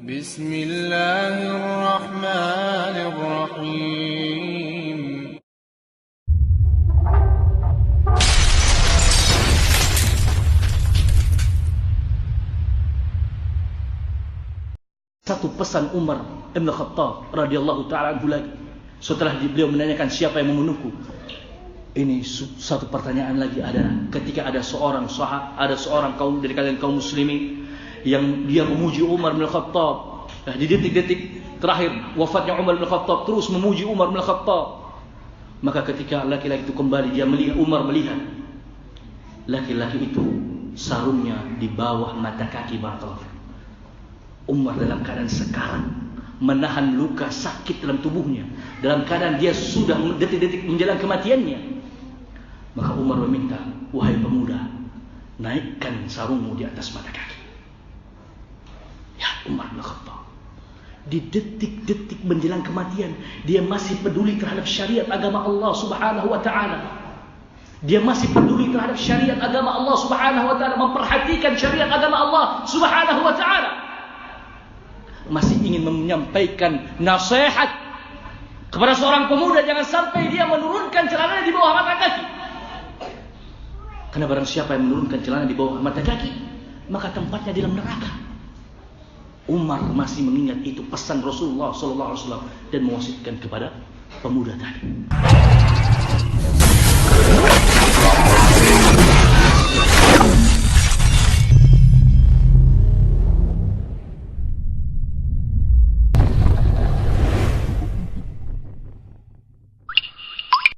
Bismillahirrahmanirrahim. Satu pesan Umar Ibn Khattab radhiyallahu ta'ala anhu lagi. Setelah beliau menanyakan siapa yang membunuhku, ini satu pertanyaan lagi adalah ketika ada seorang kaum dari kalian kaum muslimin yang dia memuji Umar bin Khattab, di detik-detik terakhir wafatnya Umar bin Khattab terus memuji Umar bin Khattab, maka ketika laki-laki itu kembali, Umar melihat laki-laki itu sarungnya di bawah mata kaki barakallahu. Umar dalam keadaan sekarat, menahan luka sakit dalam tubuhnya, dalam keadaan dia sudah detik-detik menjelang kematiannya. Maka Umar meminta, wahai pemuda, naikkan sarungmu di atas mata kaki. Ya Umar bin Khattab, di detik-detik menjelang kematian, dia masih peduli terhadap syariat agama Allah subhanahu wa ta'ala. Dia masih peduli terhadap syariat agama Allah subhanahu wa ta'ala, memperhatikan syariat agama Allah subhanahu wa ta'ala. Masih ingin menyampaikan nasihat kepada seorang pemuda, jangan sampai dia menurunkan celananya di bawah mata kaki. Karena barang siapa yang menurunkan celana di bawah mata kaki, maka tempatnya di dalam neraka. Umar masih mengingat itu pesan Rasulullah SAW dan mewasiatkan kepada pemuda tadi.